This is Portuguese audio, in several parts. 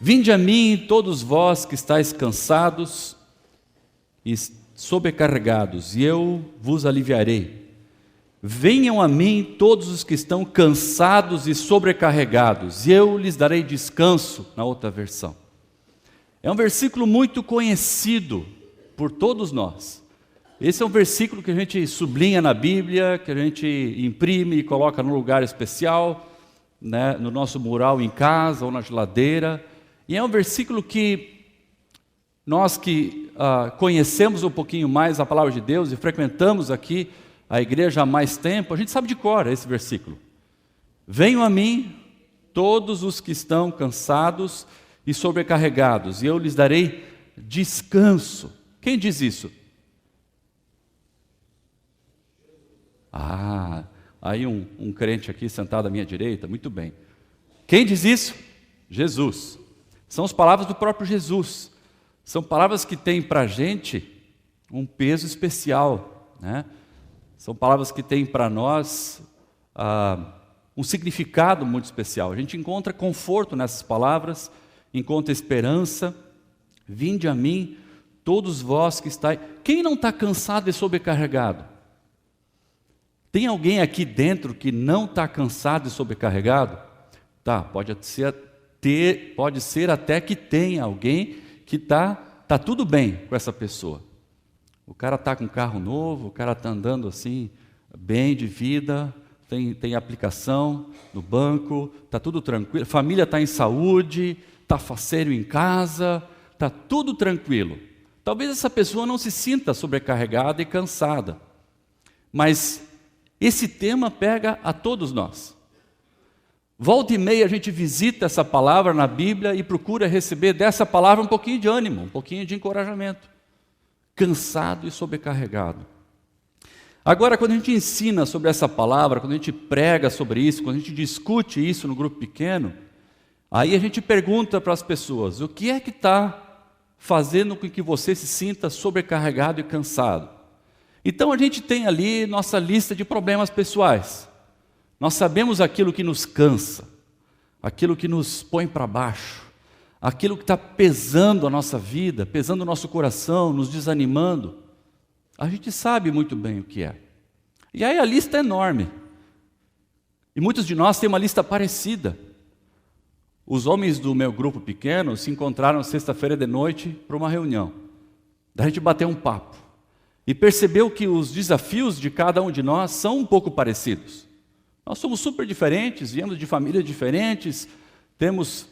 Vinde a mim, todos vós que estáis cansados e sobrecarregados, e eu vos aliviarei. Venham a mim todos os que estão cansados e sobrecarregados, e eu lhes darei descanso, na outra versão. É um versículo muito conhecido por todos nós. Esse é um versículo que a gente sublinha na Bíblia, que a gente imprime e coloca num lugar especial, né, no nosso mural em casa ou na geladeira. E é um versículo que nós que conhecemos um pouquinho mais a palavra de Deus e frequentamos aqui a igreja há mais tempo, a gente sabe de cor esse versículo. Venham a mim todos os que estão cansados e sobrecarregados, e eu lhes darei descanso. Quem diz isso? Aí um crente aqui sentado à minha direita, muito bem. Quem diz isso? Jesus. São as palavras do próprio Jesus. São palavras que têm para a gente um peso especial, né? São palavras que têm para nós um significado muito especial. A gente encontra conforto nessas palavras, encontra esperança. Vinde a mim, todos vós que estáis... Quem não está cansado e sobrecarregado? Tem alguém aqui dentro que não está cansado e sobrecarregado? Tá, pode ser até que tenha alguém que tá tudo bem com essa pessoa. O cara está com um carro novo, o cara está andando assim, bem de vida, tem aplicação no banco, está tudo tranquilo, a família está em saúde, está faceiro em casa, está tudo tranquilo. Talvez essa pessoa não se sinta sobrecarregada e cansada, mas esse tema pega a todos nós. Volta e meia a gente visita essa palavra na Bíblia e procura receber dessa palavra um pouquinho de ânimo, um pouquinho de encorajamento. Cansado e sobrecarregado. Agora, quando a gente ensina sobre essa palavra, quando a gente prega sobre isso, quando a gente discute isso no grupo pequeno, aí a gente pergunta para as pessoas, o que é que está fazendo com que você se sinta sobrecarregado e cansado? Então a gente tem ali nossa lista de problemas pessoais. Nós sabemos aquilo que nos cansa, aquilo que nos põe para baixo, aquilo que está pesando a nossa vida, pesando o nosso coração, nos desanimando. A gente sabe muito bem o que é. E aí a lista é enorme. E muitos de nós têm uma lista parecida. Os homens do meu grupo pequeno se encontraram sexta-feira de noite para uma reunião. Daí a gente bateu um papo. E percebeu que os desafios de cada um de nós são um pouco parecidos. Nós somos super diferentes, viemos de famílias diferentes, temos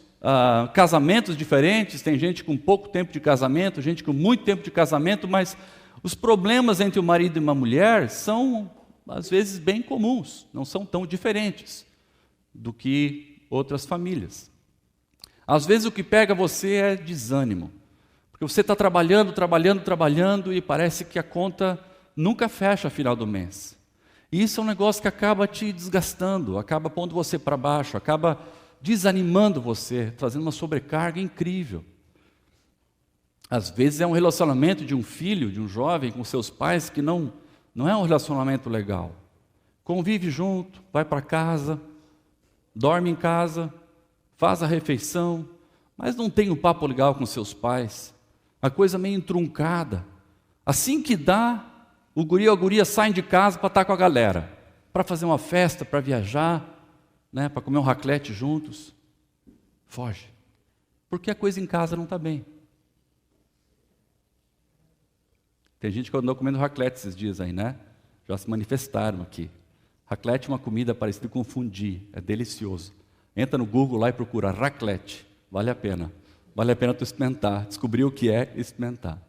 casamentos diferentes, tem gente com pouco tempo de casamento, gente com muito tempo de casamento, mas os problemas entre o marido e uma mulher são, às vezes, bem comuns, não são tão diferentes do que outras famílias. Às vezes o que pega você é desânimo, porque você está trabalhando e parece que a conta nunca fecha no final do mês. E isso é um negócio que acaba te desgastando, acaba pondo você para baixo, acaba desanimando você, trazendo uma sobrecarga incrível. Às vezes é um relacionamento de um filho, de um jovem com seus pais que não é um relacionamento legal. Convive junto, vai para casa, dorme em casa, faz a refeição, mas não tem um papo legal com seus pais. A coisa meio entroncada. Assim que dá, o guri ou a guria saem de casa para estar com a galera, para fazer uma festa, para viajar, né, para comer um raclete juntos. Foge. Porque a coisa em casa não está bem. Tem gente que andou comendo raclete esses dias aí, né? Já se manifestaram aqui. Raclete é uma comida parecida com fundi, é delicioso. Entra no Google lá e procura raclete, vale a pena. Vale a pena tu experimentar, descobrir o que é experimentar.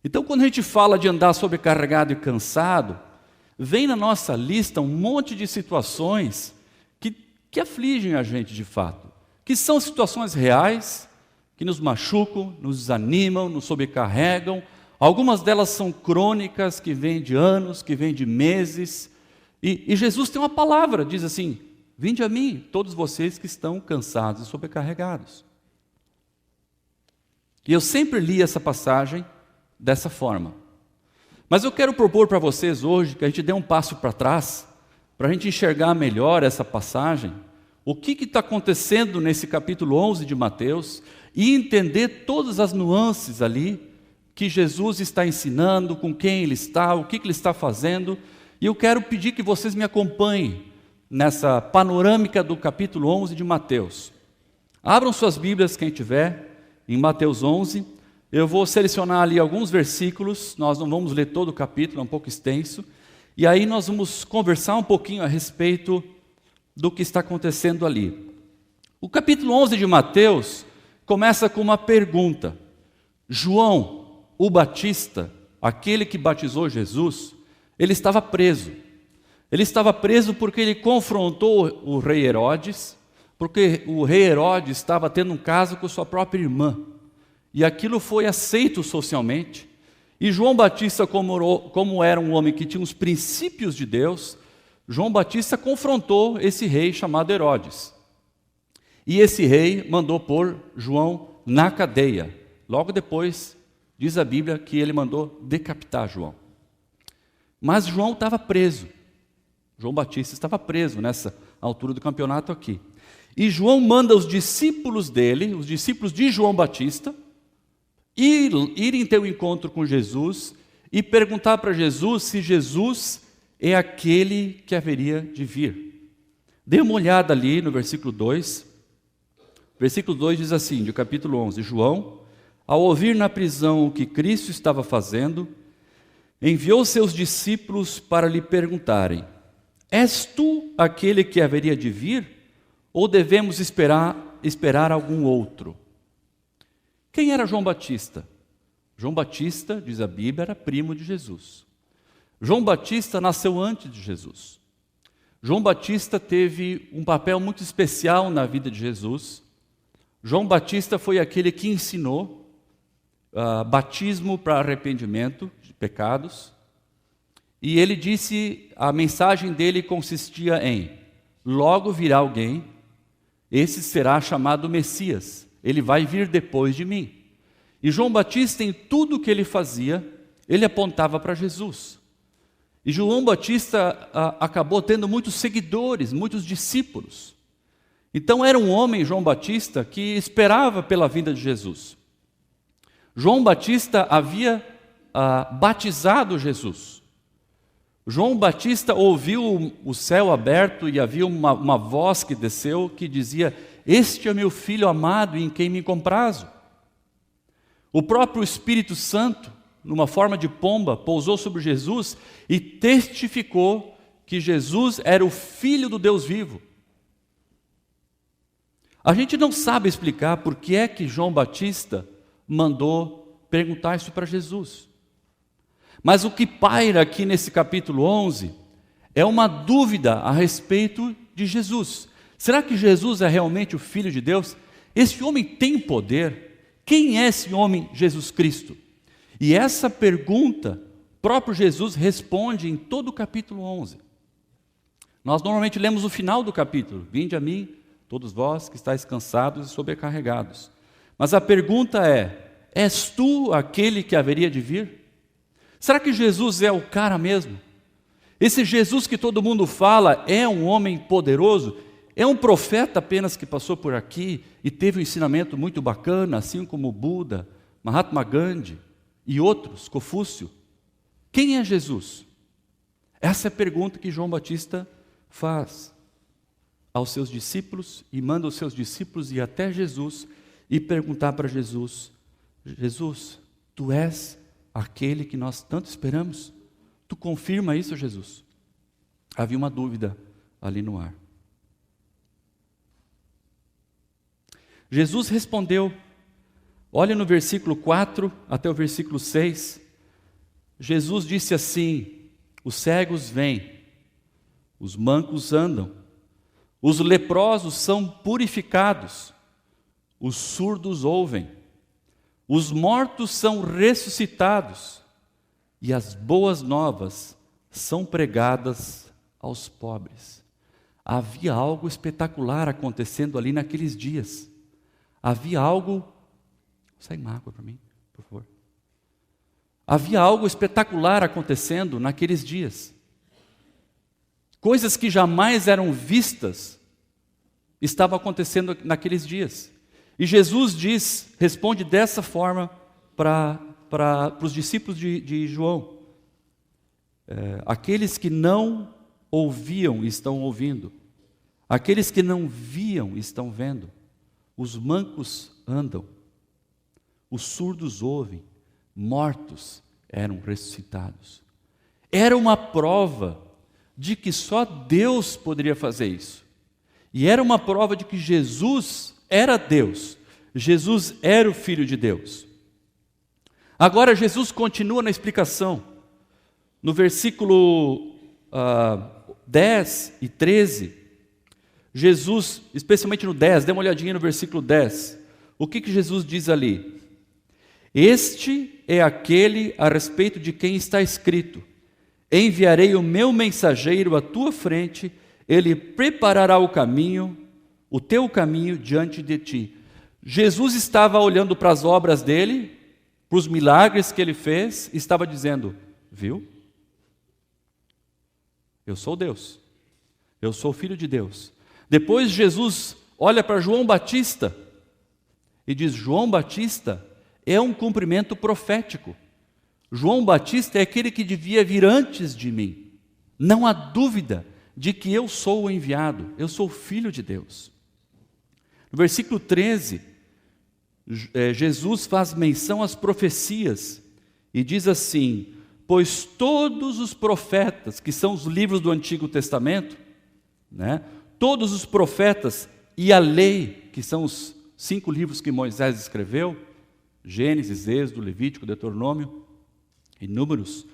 Então, quando a gente fala de andar sobrecarregado e cansado, vem na nossa lista um monte de situações que afligem a gente de fato, que são situações reais, que nos machucam, nos desanimam, nos sobrecarregam. Algumas delas são crônicas, que vêm de anos, que vêm de meses. E Jesus tem uma palavra, diz assim, vinde a mim, todos vocês que estão cansados e sobrecarregados. E eu sempre li essa passagem dessa forma. Mas eu quero propor para vocês hoje que a gente dê um passo para trás, para a gente enxergar melhor essa passagem, o que está acontecendo nesse capítulo 11 de Mateus e entender todas as nuances ali que Jesus está ensinando, com quem Ele está, o que Ele está fazendo. E eu quero pedir que vocês me acompanhem nessa panorâmica do capítulo 11 de Mateus. Abram suas Bíblias, quem tiver, em Mateus 11. Eu vou selecionar ali alguns versículos, nós não vamos ler todo o capítulo, é um pouco extenso. E aí nós vamos conversar um pouquinho a respeito do que está acontecendo ali. O capítulo 11 de Mateus começa com uma pergunta. João, o Batista, aquele que batizou Jesus, ele estava preso. Ele estava preso porque ele confrontou o rei Herodes, porque o rei Herodes estava tendo um caso com sua própria irmã. E aquilo foi aceito socialmente. E João Batista, como era um homem que tinha os princípios de Deus, João Batista confrontou esse rei chamado Herodes. E esse rei mandou pôr João na cadeia. Logo depois, diz a Bíblia que ele mandou decapitar João. Mas João estava preso. João Batista estava preso nessa altura do campeonato aqui. E João manda os discípulos dele, os discípulos de João Batista, irem ter um encontro com Jesus e perguntar para Jesus se Jesus é aquele que haveria de vir. Dê uma olhada ali no versículo 2. Versículo 2 diz assim, do capítulo 11, João, ao ouvir na prisão o que Cristo estava fazendo, enviou seus discípulos para lhe perguntarem, és tu aquele que haveria de vir, ou devemos esperar algum outro? Quem era João Batista? João Batista, diz a Bíblia, era primo de Jesus. João Batista nasceu antes de Jesus. João Batista teve um papel muito especial na vida de Jesus. João Batista foi aquele que ensinou batismo para arrependimento de pecados. E ele disse, a mensagem dele consistia em, logo virá alguém, esse será chamado Messias. Ele vai vir depois de mim. E João Batista, em tudo que ele fazia, ele apontava para Jesus. E João Batista acabou tendo muitos seguidores, muitos discípulos. Então era um homem, João Batista, que esperava pela vinda de Jesus. João Batista havia batizado Jesus. João Batista ouviu o céu aberto e havia uma voz que desceu que dizia, este é meu filho amado em quem me comprazo. O próprio Espírito Santo, numa forma de pomba, pousou sobre Jesus e testificou que Jesus era o Filho do Deus vivo. A gente não sabe explicar por que é que João Batista mandou perguntar isso para Jesus. Mas o que paira aqui nesse capítulo 11 é uma dúvida a respeito de Jesus. Será que Jesus é realmente o Filho de Deus? Esse homem tem poder? Quem é esse homem, Jesus Cristo? E essa pergunta, o próprio Jesus responde em todo o capítulo 11. Nós normalmente lemos o final do capítulo. Vinde a mim, todos vós que estáis cansados e sobrecarregados. Mas a pergunta é, és tu aquele que haveria de vir? Será que Jesus é o cara mesmo? Esse Jesus que todo mundo fala é um homem poderoso? É um profeta apenas que passou por aqui e teve um ensinamento muito bacana, assim como Buda, Mahatma Gandhi e outros, Confúcio? Quem é Jesus? Essa é a pergunta que João Batista faz aos seus discípulos e manda os seus discípulos ir até Jesus e perguntar para Jesus, Jesus, tu és aquele que nós tanto esperamos? Tu confirma isso, Jesus? Havia uma dúvida ali no ar. Jesus respondeu, olha no versículo 4 até o versículo 6, Jesus disse assim, os cegos vêm, os mancos andam, os leprosos são purificados, os surdos ouvem, os mortos são ressuscitados e as boas novas são pregadas aos pobres. Havia algo espetacular acontecendo ali naqueles dias. Havia algo... Sai uma água para mim, por favor. Havia algo espetacular acontecendo naqueles dias. Coisas que jamais eram vistas estava acontecendo naqueles dias. E Jesus responde dessa forma para os discípulos de João. Aqueles que não ouviam estão ouvindo. Aqueles que não viam estão vendo. Os mancos andam. Os surdos ouvem. Mortos eram ressuscitados. Era uma prova de que só Deus poderia fazer isso. E era uma prova de que Jesus era Deus. Jesus era o Filho de Deus. Agora Jesus continua na explicação. No versículo 10 e 13, Jesus, especialmente no 10, dê uma olhadinha no versículo 10. O que Jesus diz ali? Este é aquele a respeito de quem está escrito: enviarei o meu mensageiro à tua frente, ele preparará o teu caminho diante de ti. Jesus estava olhando para as obras dele, para os milagres que ele fez, e estava dizendo: viu? Eu sou Deus, eu sou o Filho de Deus. Depois Jesus olha para João Batista e diz: João Batista é um cumprimento profético. João Batista é aquele que devia vir antes de mim. Não há dúvida de que eu sou o enviado, eu sou o Filho de Deus. No versículo 13, Jesus faz menção às profecias e diz assim: pois todos os profetas, que são os livros do Antigo Testamento, todos os profetas e a lei, que são os 5 livros que Moisés escreveu, Gênesis, Êxodo, Levítico, Deuteronômio e Números,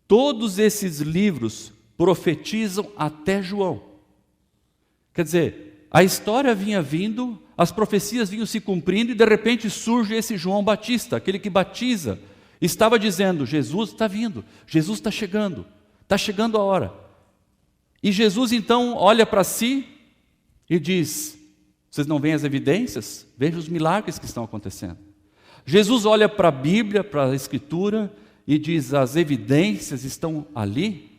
todos esses livros profetizam até João. Quer dizer, a história vinha vindo, as profecias vinham se cumprindo e de repente surge esse João Batista, aquele que batiza, estava dizendo: Jesus está vindo, Jesus está chegando a hora. E Jesus então olha para si e diz: vocês não veem as evidências? Vejam os milagres que estão acontecendo. Jesus olha para a Bíblia, para a Escritura e diz: as evidências estão ali,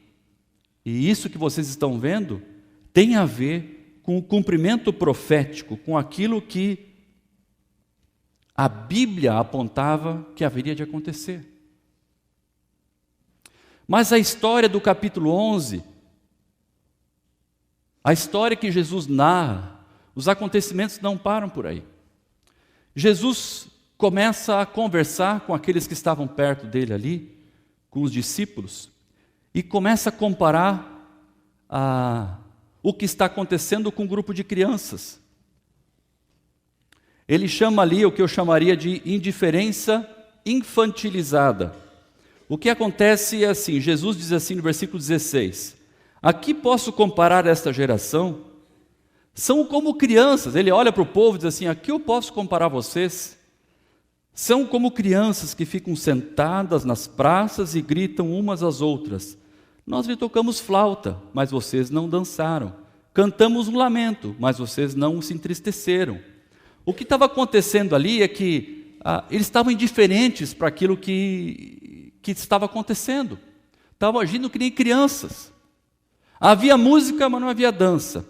e isso que vocês estão vendo tem a ver com o cumprimento profético, com aquilo que a Bíblia apontava que haveria de acontecer. Mas a história do capítulo 11, a história que Jesus narra, os acontecimentos não param por aí. Jesus começa a conversar com aqueles que estavam perto dele ali, com os discípulos, e começa a comparar o que está acontecendo com um grupo de crianças. Ele chama ali o que eu chamaria de indiferença infantilizada. O que acontece é assim, Jesus diz assim no versículo 16: aqui posso comparar esta geração, são como crianças. Ele olha para o povo e diz assim: aqui eu posso comparar vocês. São como crianças que ficam sentadas nas praças e gritam umas às outras: nós lhe tocamos flauta, mas vocês não dançaram. Cantamos um lamento, mas vocês não se entristeceram. O que estava acontecendo ali é que eles estavam indiferentes para aquilo que estava acontecendo. Estavam agindo que nem crianças. Havia música, mas não havia dança.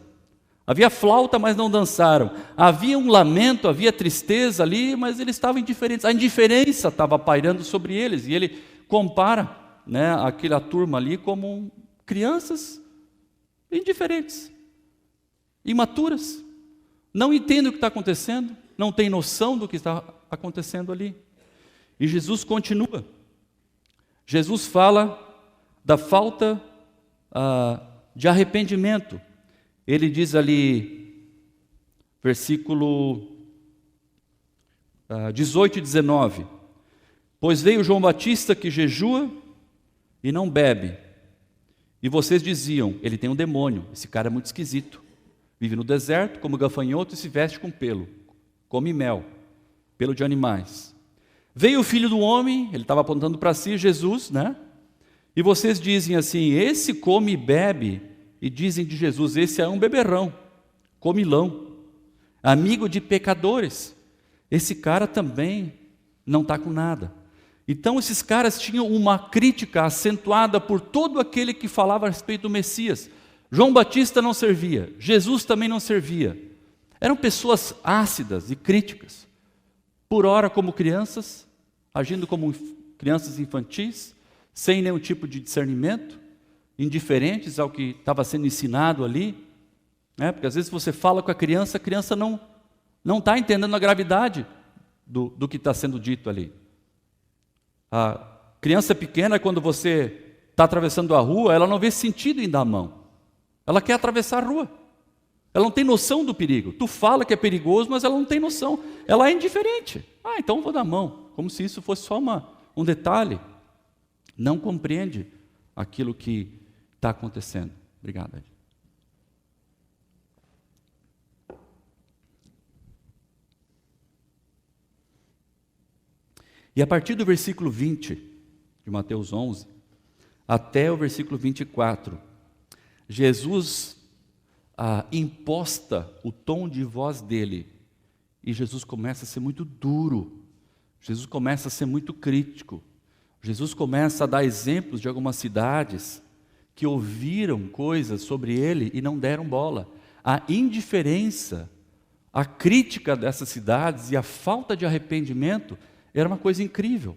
Havia flauta, mas não dançaram. Havia um lamento, havia tristeza ali, mas eles estavam indiferentes. A indiferença estava pairando sobre eles. E ele compara aquela turma ali como crianças indiferentes, imaturas. Não entendem o que está acontecendo, não têm noção do que está acontecendo ali. E Jesus continua. Jesus fala da falta de arrependimento. Ele diz ali, versículo 18 e 19: pois veio João Batista que jejua e não bebe, e vocês diziam: ele tem um demônio, esse cara é muito esquisito, vive no deserto, come gafanhoto e se veste com pelo, come mel, pelo de animais. Veio o Filho do Homem, ele estava apontando para si, Jesus, e vocês dizem assim: esse come e bebe. E dizem de Jesus: esse é um beberrão, comilão, amigo de pecadores. Esse cara também não está com nada. Então esses caras tinham uma crítica acentuada por todo aquele que falava a respeito do Messias. João Batista não servia, Jesus também não servia. Eram pessoas ácidas e críticas, por ora como crianças, agindo como crianças infantis, sem nenhum tipo de discernimento, indiferentes ao que estava sendo ensinado ali, né? Porque às vezes você fala com a criança não está entendendo a gravidade do que está sendo dito ali. A criança pequena, quando você está atravessando a rua, ela não vê sentido em dar a mão. Ela quer atravessar a rua. Ela não tem noção do perigo. Tu fala que é perigoso, mas ela não tem noção. Ela é indiferente. Então vou dar a mão. Como se isso fosse só um detalhe. Não compreende aquilo que está acontecendo. Obrigado, Ed. E a partir do versículo 20 de Mateus 11, até o versículo 24, Jesus imposta o tom de voz dele, e Jesus começa a ser muito duro, Jesus começa a ser muito crítico, Jesus começa a dar exemplos de algumas cidades que ouviram coisas sobre ele e não deram bola. A indiferença, a crítica dessas cidades e a falta de arrependimento era uma coisa incrível.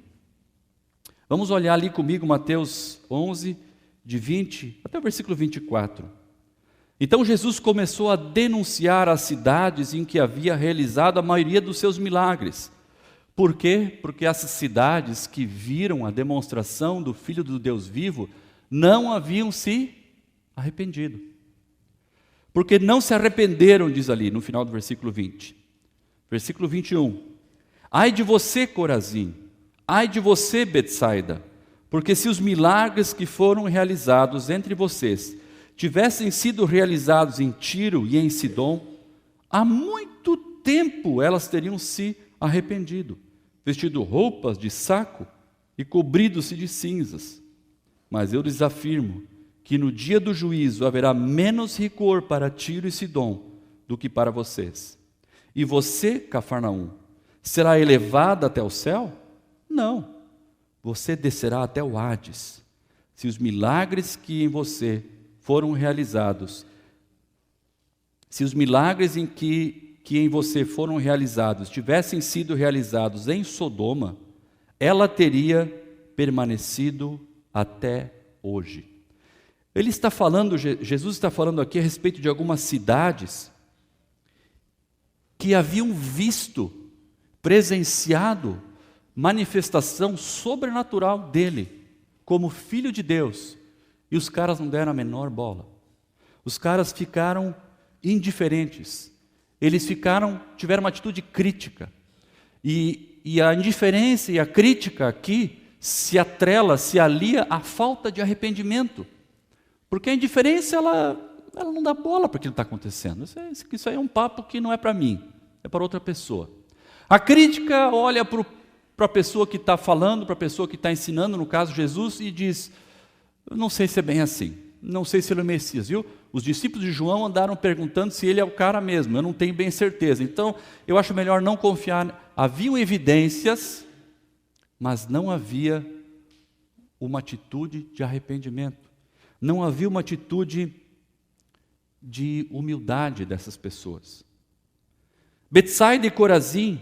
Vamos olhar ali comigo Mateus 11, de 20 até o versículo 24. Então Jesus começou a denunciar as cidades em que havia realizado a maioria dos seus milagres. Por quê? Porque essas cidades que viram a demonstração do Filho do Deus vivo não haviam se arrependido. Porque não se arrependeram, diz ali no final do versículo 20. Versículo 21. Ai de você, Corazim, ai de você, Betsaida, porque se os milagres que foram realizados entre vocês tivessem sido realizados em Tiro e em Sidom, há muito tempo elas teriam se arrependido, vestido roupas de saco e cobrido-se de cinzas. Mas eu lhes afirmo que no dia do juízo haverá menos rigor para Tiro e Sidom do que para vocês. E você, Cafarnaum, será elevada até o céu? Não, você descerá até o Hades. Se os milagres que em você foram realizados, se os milagres que em você foram realizados tivessem sido realizados em Sodoma, ela teria permanecido até hoje. Jesus está falando aqui a respeito de algumas cidades que haviam presenciado manifestação sobrenatural dele, como Filho de Deus, e os caras não deram a menor bola. Os caras ficaram indiferentes, tiveram uma atitude crítica, e a indiferença e a crítica aqui se alia à falta de arrependimento, porque a indiferença ela não dá bola para o que está acontecendo. Isso aí é um papo que não é para mim, é para outra pessoa. A crítica olha para a pessoa que está falando, para a pessoa que está ensinando, no caso Jesus, e diz: não sei se é bem assim, não sei se ele é o Messias, viu? Os discípulos de João andaram perguntando se ele é o cara mesmo, eu não tenho bem certeza, então eu acho melhor não confiar. Haviam evidências, mas não havia uma atitude de arrependimento, não havia uma atitude de humildade dessas pessoas. Betsaida e Corazim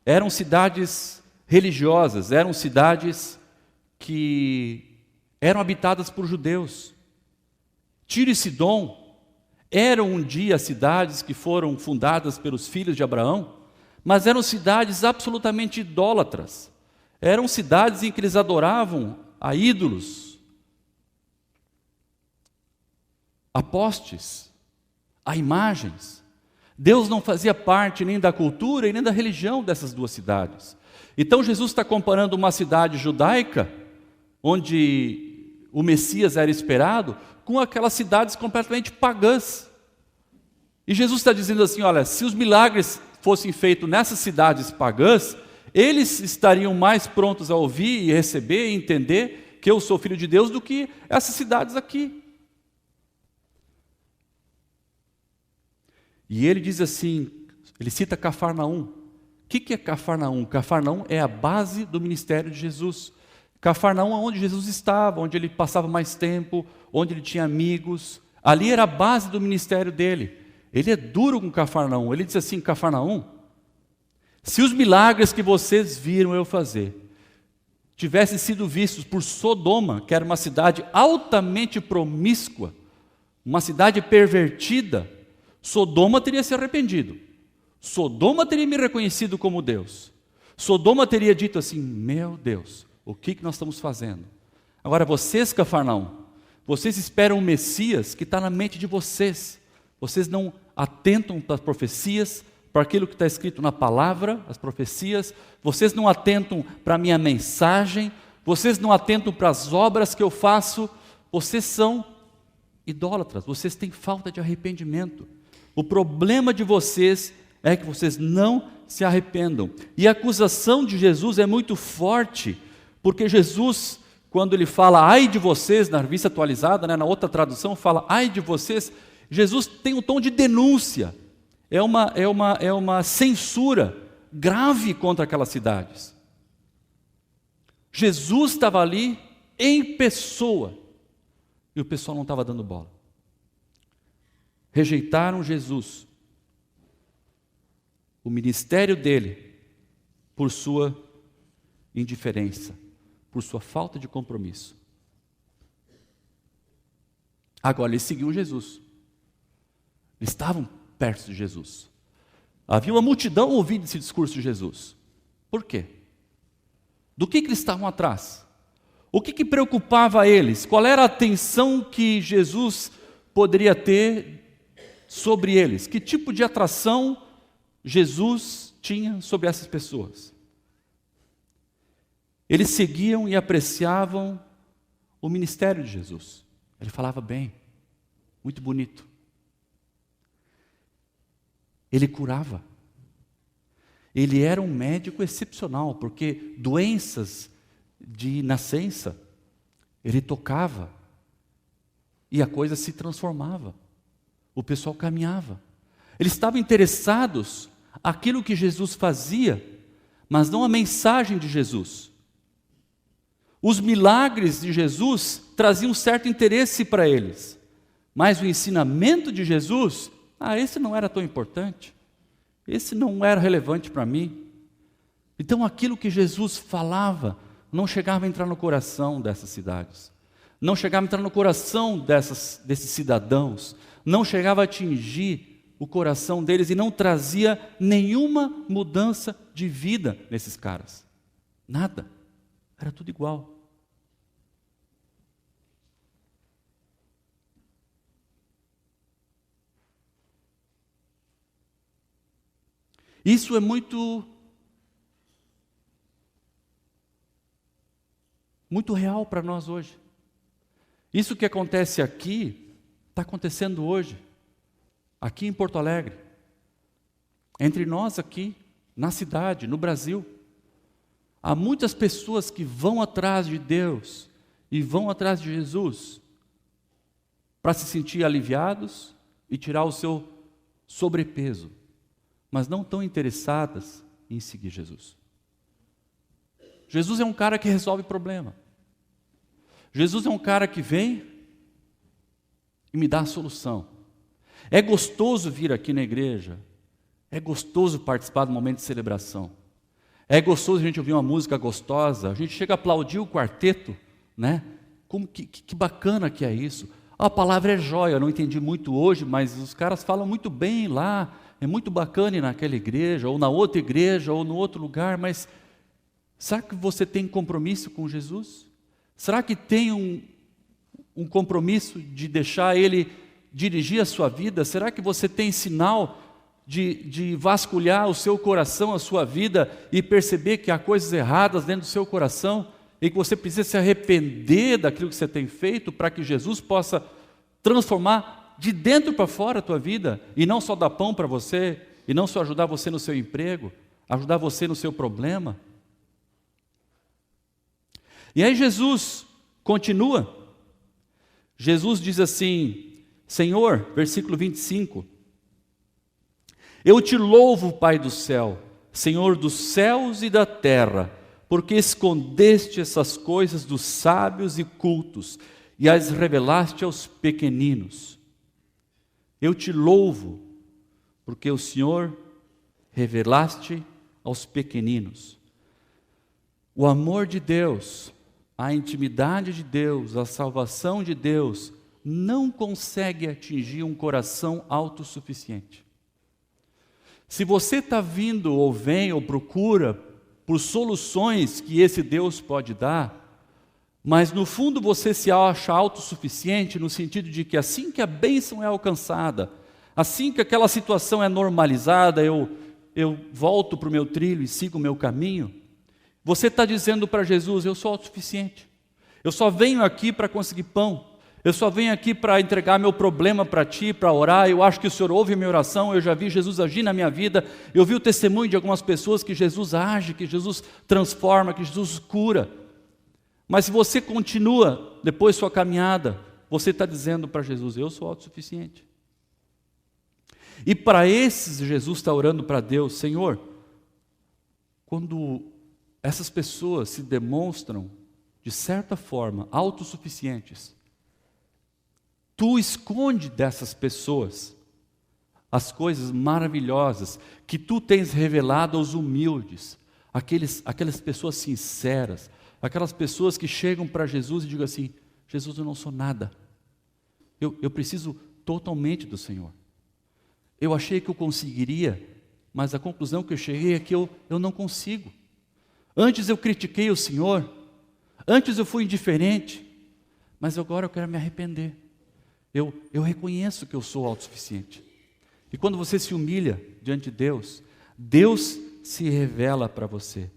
eram cidades religiosas, eram cidades que eram habitadas por judeus. Tiro e Sidom eram um dia cidades que foram fundadas pelos filhos de Abraão, mas eram cidades absolutamente idólatras. Eram cidades em que eles adoravam a ídolos, a postes, a imagens. Deus não fazia parte nem da cultura e nem da religião dessas duas cidades. Então Jesus está comparando uma cidade judaica, onde o Messias era esperado, com aquelas cidades completamente pagãs. E Jesus está dizendo assim: olha, se os milagres fossem feitos nessas cidades pagãs, eles estariam mais prontos a ouvir e receber e entender que eu sou filho de Deus do que essas cidades aqui. E ele diz assim, ele cita Cafarnaum. O que é Cafarnaum? Cafarnaum é a base do ministério de Jesus. Cafarnaum é onde Jesus estava, onde ele passava mais tempo, onde ele tinha amigos. Ali era a base do ministério dele. Ele é duro com Cafarnaum. Ele diz assim: Cafarnaum, se os milagres que vocês viram eu fazer tivessem sido vistos por Sodoma, que era uma cidade altamente promíscua, uma cidade pervertida, Sodoma teria se arrependido. Sodoma teria me reconhecido como Deus. Sodoma teria dito assim: meu Deus, o que nós estamos fazendo? Agora vocês, Cafarnaum, vocês esperam um Messias que está na mente de vocês. Vocês não atentam para as profecias, para aquilo que está escrito na palavra, as profecias. Vocês não atentam para a minha mensagem. Vocês não atentam para as obras que eu faço. Vocês são idólatras. Vocês têm falta de arrependimento. O problema de vocês é que vocês não se arrependam. E a acusação de Jesus é muito forte, porque Jesus, quando ele fala ai de vocês, na revista atualizada, na outra tradução fala ai de vocês, Jesus tem um tom de denúncia, é uma censura grave contra aquelas cidades. Jesus estava ali em pessoa, e o pessoal não estava dando bola. Rejeitaram Jesus, o ministério dele, por sua indiferença, por sua falta de compromisso. Agora eles seguiam Jesus. Eles estavam perto de Jesus. Havia uma multidão ouvindo esse discurso de Jesus. Por quê? Do que eles estavam atrás? O que preocupava eles? Qual era a atenção que Jesus poderia ter sobre eles? Que tipo de atração Jesus tinha sobre essas pessoas? Eles seguiam e apreciavam o ministério de Jesus. Ele falava bem, muito bonito. Ele curava. Ele era um médico excepcional, porque doenças de nascença, ele tocava e a coisa se transformava. O pessoal caminhava. Eles estavam interessados naquilo que Jesus fazia, mas não a mensagem de Jesus. Os milagres de Jesus traziam um certo interesse para eles, mas o ensinamento de Jesus, esse não era tão importante, esse não era relevante para mim. Então aquilo que Jesus falava não chegava a entrar no coração dessas cidades, não chegava a entrar no coração desses cidadãos, não chegava a atingir o coração deles e não trazia nenhuma mudança de vida nesses caras. Nada, era tudo igual. Isso é muito real para nós hoje. Isso que acontece aqui, está acontecendo hoje, aqui em Porto Alegre, entre nós aqui, na cidade, no Brasil. Há muitas pessoas que vão atrás de Deus e vão atrás de Jesus para se sentir aliviados e tirar o seu sobrepeso, mas não estão interessadas em seguir Jesus. Jesus é um cara que resolve problema. Jesus é um cara que vem e me dá a solução. É gostoso vir aqui na igreja, é gostoso participar do momento de celebração, é gostoso a gente ouvir uma música gostosa, a gente chega a aplaudir o quarteto, né? Como que bacana que é isso. A palavra é jóia, eu não entendi muito hoje, mas os caras falam muito bem lá, é muito bacana ir naquela igreja, ou na outra igreja, ou no outro lugar, mas será que você tem compromisso com Jesus? Será que tem um compromisso de deixar Ele dirigir a sua vida? Será que você tem sinal de vasculhar o seu coração, a sua vida, e perceber que há coisas erradas dentro do seu coração, e que você precisa se arrepender daquilo que você tem feito, para que Jesus possa transformar de dentro para fora a tua vida, e não só dar pão para você, e não só ajudar você no seu emprego, ajudar você no seu problema? E aí Jesus continua. Jesus diz assim: Senhor, versículo 25, eu te louvo, Pai do céu, Senhor dos céus e da terra, porque escondeste essas coisas dos sábios e cultos e as revelaste aos pequeninos. Eu te louvo porque o Senhor revelaste aos pequeninos. O amor de Deus, a intimidade de Deus, a salvação de Deus, não consegue atingir um coração autossuficiente. Se você está vindo ou vem ou procura por soluções que esse Deus pode dar, mas no fundo você se acha autossuficiente no sentido de que assim que a bênção é alcançada, assim que aquela situação é normalizada, eu volto para o meu trilho e sigo o meu caminho, você está dizendo para Jesus, eu sou autossuficiente, eu só venho aqui para conseguir pão, eu só venho aqui para entregar meu problema para Ti, para orar, eu acho que o Senhor ouve a minha oração, eu já vi Jesus agir na minha vida, eu vi o testemunho de algumas pessoas que Jesus age, que Jesus transforma, que Jesus cura. Mas se você continua, depois sua caminhada, você está dizendo para Jesus, eu sou autossuficiente. E para esses, Jesus está orando para Deus, Senhor, quando essas pessoas se demonstram, de certa forma, autossuficientes, Tu esconde dessas pessoas as coisas maravilhosas que Tu tens revelado aos humildes, aquelas pessoas sinceras, aquelas pessoas que chegam para Jesus e digam assim, Jesus, eu não sou nada, eu preciso totalmente do Senhor. Eu achei que eu conseguiria, mas a conclusão que eu cheguei é que eu não consigo. Antes eu critiquei o Senhor, antes eu fui indiferente, mas agora eu quero me arrepender. Eu reconheço que eu sou autossuficiente. E quando você se humilha diante de Deus, Deus se revela para você.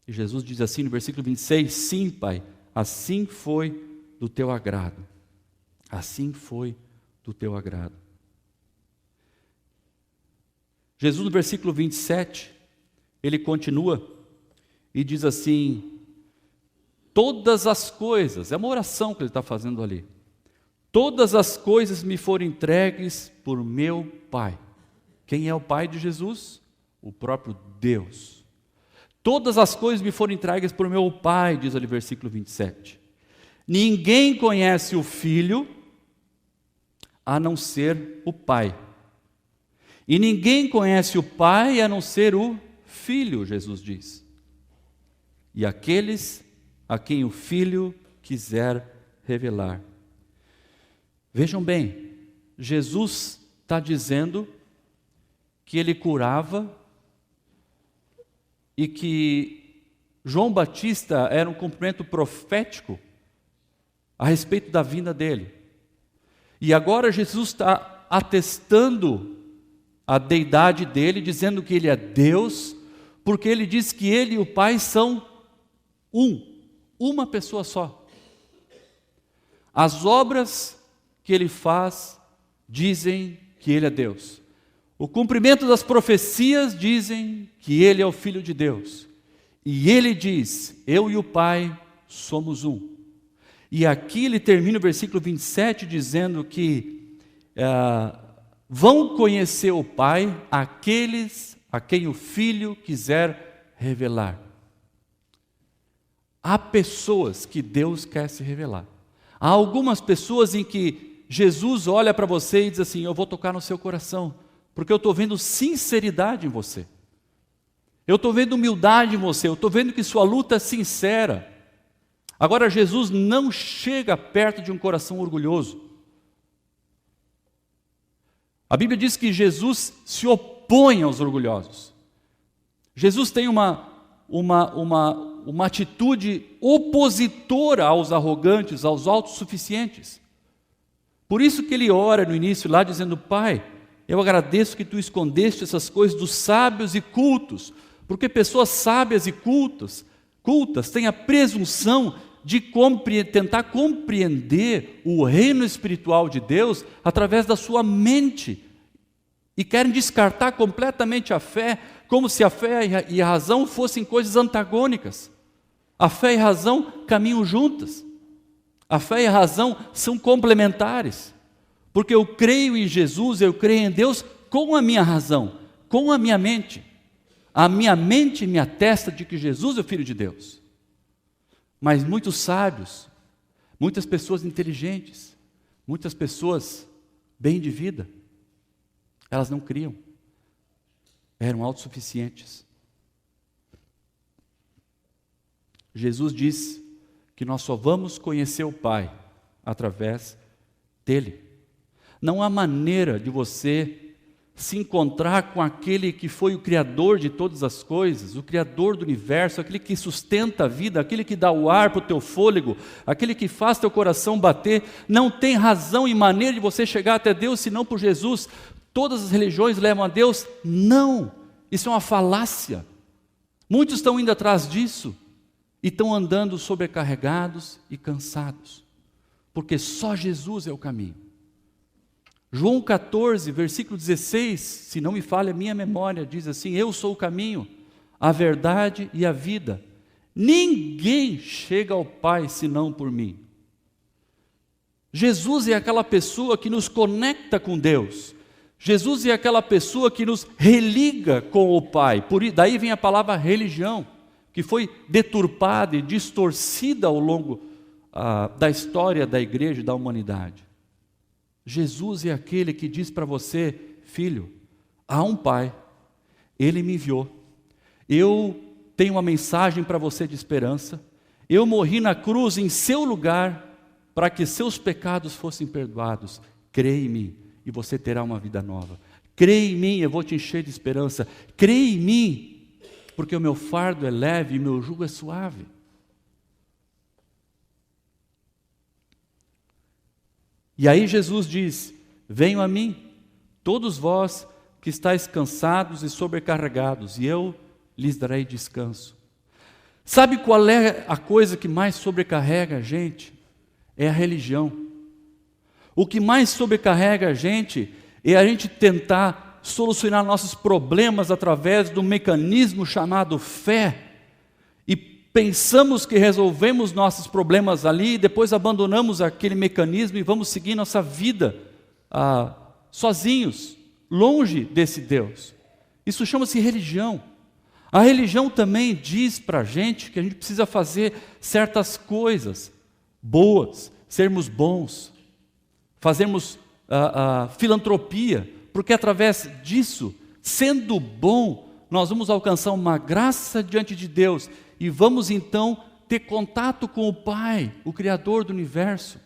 E Jesus diz assim no versículo 26, sim, Pai, assim foi do Teu agrado. Assim foi do Teu agrado. Jesus no versículo 27, ele continua e diz assim, todas as coisas, é uma oração que ele está fazendo ali. Todas as coisas me foram entregues por meu Pai. Quem é o Pai de Jesus? O próprio Deus. Todas as coisas me foram entregues por meu Pai, diz ali o versículo 27. Ninguém conhece o Filho a não ser o Pai. E ninguém conhece o Pai a não ser o Filho, Jesus diz. E aqueles a quem o Filho quiser revelar. Vejam bem, Jesus está dizendo que ele curava e que João Batista era um cumprimento profético a respeito da vinda dele. E agora Jesus está atestando a deidade dele, dizendo que ele é Deus, porque ele diz que ele e o Pai são uma pessoa só. As obras que ele faz dizem que ele é Deus. O cumprimento das profecias dizem que ele é o Filho de Deus. E ele diz, eu e o Pai somos um. E aqui ele termina o versículo 27 dizendo que vão conhecer o Pai aqueles a quem o Filho quiser revelar. Há pessoas que Deus quer se revelar. Há algumas pessoas em que Jesus olha para você e diz assim, eu vou tocar no seu coração, porque eu estou vendo sinceridade em você. Eu estou vendo humildade em você, eu estou vendo que sua luta é sincera. Agora Jesus não chega perto de um coração orgulhoso. A Bíblia diz que Jesus se opõe aos orgulhosos. Jesus tem uma atitude opositora aos arrogantes, aos autossuficientes. Por isso que ele ora no início lá dizendo, Pai, eu agradeço que Tu escondeste essas coisas dos sábios e cultos, porque pessoas sábias e cultas têm a presunção de tentar compreender o reino espiritual de Deus através da sua mente e querem descartar completamente a fé, como se a fé e a razão fossem coisas antagônicas. A fé e a razão caminham juntas. A fé e a razão são complementares, porque eu creio em Jesus, eu creio em Deus com a minha razão, com a minha mente. A minha mente me atesta de que Jesus é o Filho de Deus. Mas muitos sábios, muitas pessoas inteligentes, muitas pessoas bem de vida, Elas não criam. Eram autossuficientes. Jesus diz que nós só vamos conhecer o Pai através dele. Não há maneira de você se encontrar com aquele que foi o Criador de todas as coisas, o Criador do universo, aquele que sustenta a vida, aquele que dá o ar para o teu fôlego, aquele que faz teu coração bater. Não tem razão e maneira de você chegar até Deus senão por Jesus. Todas as religiões levam a Deus? Não, isso é uma falácia. Muitos estão indo atrás disso e estão andando sobrecarregados e cansados, porque só Jesus é o caminho. João 14, versículo 16, se não me falha a minha memória, diz assim: eu sou o caminho, a verdade e a vida. Ninguém chega ao Pai senão por mim. Jesus é aquela pessoa que nos conecta com Deus. Jesus é aquela pessoa que nos religa com o Pai. Daí vem a palavra religião, que foi deturpada e distorcida ao longo da história da igreja e da humanidade. Jesus é aquele que diz para você: filho, há um Pai, Ele me enviou, eu tenho uma mensagem para você de esperança, eu morri na cruz em seu lugar, para que seus pecados fossem perdoados. Crê em mim e você terá uma vida nova. Crê em mim, eu vou te encher de esperança. Crê em mim, porque o meu fardo é leve e o meu jugo é suave. E aí Jesus diz: venham a mim, todos vós que estáis cansados e sobrecarregados, e eu lhes darei descanso. Sabe qual é a coisa que mais sobrecarrega a gente? É a religião. O que mais sobrecarrega a gente é a gente tentar solucionar nossos problemas através do mecanismo chamado fé. E pensamos que resolvemos nossos problemas ali, e depois abandonamos aquele mecanismo e vamos seguir nossa vida sozinhos, longe desse Deus. Isso chama-se religião. A religião também diz para a gente que a gente precisa fazer certas coisas boas, sermos bons, fazermos filantropia, porque através disso, sendo bom, nós vamos alcançar uma graça diante de Deus e vamos então ter contato com o Pai, o Criador do universo.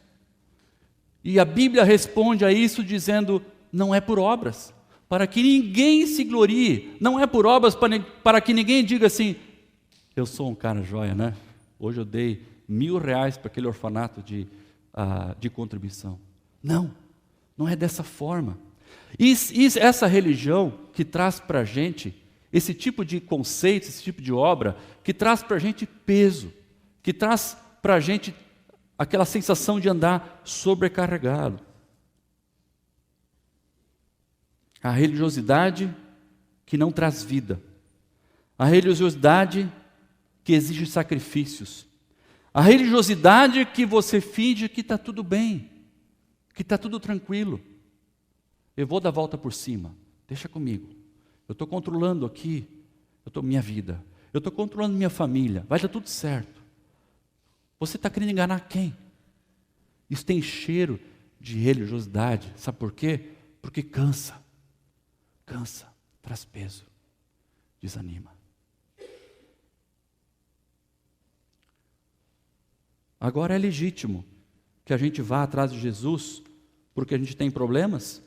E a Bíblia responde a isso dizendo: não é por obras, para que ninguém se glorie, não é por obras para que ninguém diga assim: eu sou um cara joia, né? Hoje eu dei R$1.000 para aquele orfanato de contribuição. Não é dessa forma. Essa religião que traz para a gente esse tipo de conceito, esse tipo de obra, que traz para a gente peso, que traz para a gente aquela sensação de andar sobrecarregado. A religiosidade que não traz vida. A religiosidade que exige sacrifícios. A religiosidade que você finge que está tudo bem, que está tudo tranquilo. Eu vou dar a volta por cima, deixa comigo. Eu estou controlando aqui minha vida. Eu estou controlando minha família, vai dar tudo certo. Você está querendo enganar quem? Isso tem cheiro de religiosidade. Sabe por quê? Porque cansa, traz peso, desanima. Agora é legítimo que a gente vá atrás de Jesus porque a gente tem problemas?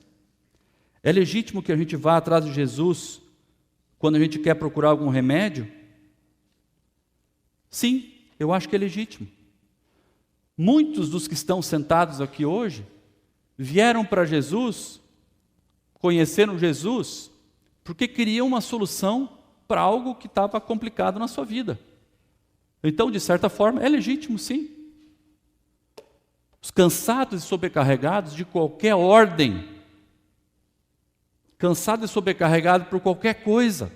É legítimo que a gente vá atrás de Jesus quando a gente quer procurar algum remédio? Sim, eu acho que é legítimo. Muitos dos que estão sentados aqui hoje vieram para Jesus, conheceram Jesus, porque queriam uma solução para algo que estava complicado na sua vida. Então, de certa forma, é legítimo, sim. Os cansados e sobrecarregados de qualquer ordem, cansado e sobrecarregado por qualquer coisa,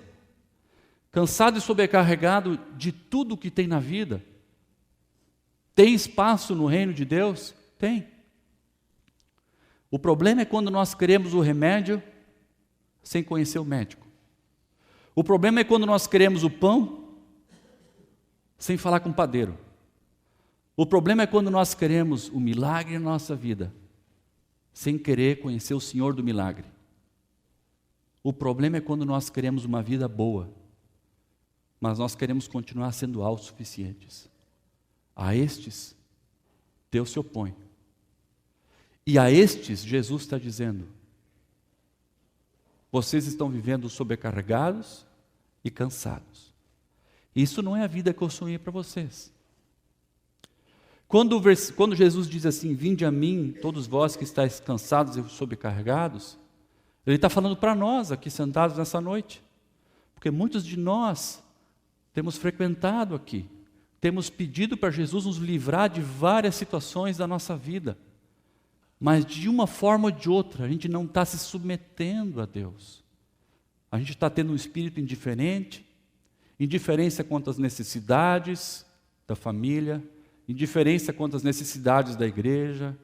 cansado e sobrecarregado de tudo que tem na vida. Tem espaço no reino de Deus? Tem. O problema é quando nós queremos o remédio sem conhecer o médico. O problema é quando nós queremos o pão sem falar com o padeiro. O problema é quando nós queremos o milagre na nossa vida sem querer conhecer o Senhor do milagre. O problema é quando nós queremos uma vida boa, mas nós queremos continuar sendo autossuficientes. A estes, Deus se opõe. E a estes, Jesus está dizendo: vocês estão vivendo sobrecarregados e cansados. Isso não é a vida que eu sonhei para vocês. Quando Jesus diz assim: vinde a mim, todos vós que estáis cansados e sobrecarregados, Ele está falando para nós aqui sentados nessa noite. Porque muitos de nós temos frequentado aqui, temos pedido para Jesus nos livrar de várias situações da nossa vida. Mas de uma forma ou de outra, a gente não está se submetendo a Deus. A gente está tendo um espírito indiferente, indiferença quanto às necessidades da família, indiferença quanto às necessidades da igreja,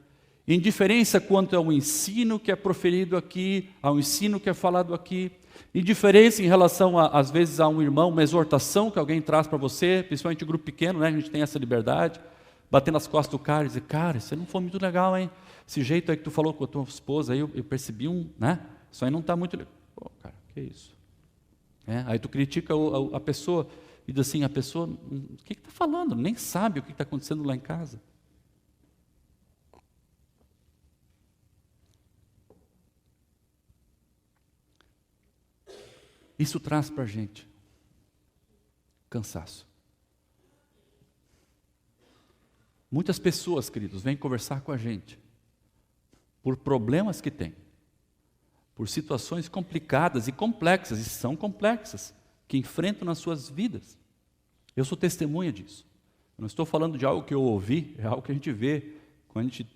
indiferença quanto ao ensino que é proferido aqui, ao ensino que é falado aqui, indiferença em relação, às vezes, a um irmão, uma exortação que alguém traz para você, principalmente grupo pequeno, né? A gente tem essa liberdade, bater nas costas do cara e dizer: cara, isso aí não foi muito legal, hein? Esse jeito aí que tu falou com a tua esposa, aí eu percebi né? Isso aí não está muito legal. Pô, cara, que isso? Aí tu critica a pessoa e diz assim, a pessoa, o que está falando? Nem sabe o que está acontecendo lá em casa. Isso traz para a gente cansaço. Muitas pessoas, queridos, vêm conversar com a gente por problemas que têm, por situações complicadas e complexas, e são complexas, que enfrentam nas suas vidas. Eu sou testemunha disso. Eu não estou falando de algo que eu ouvi, é algo que a gente vê quando a gente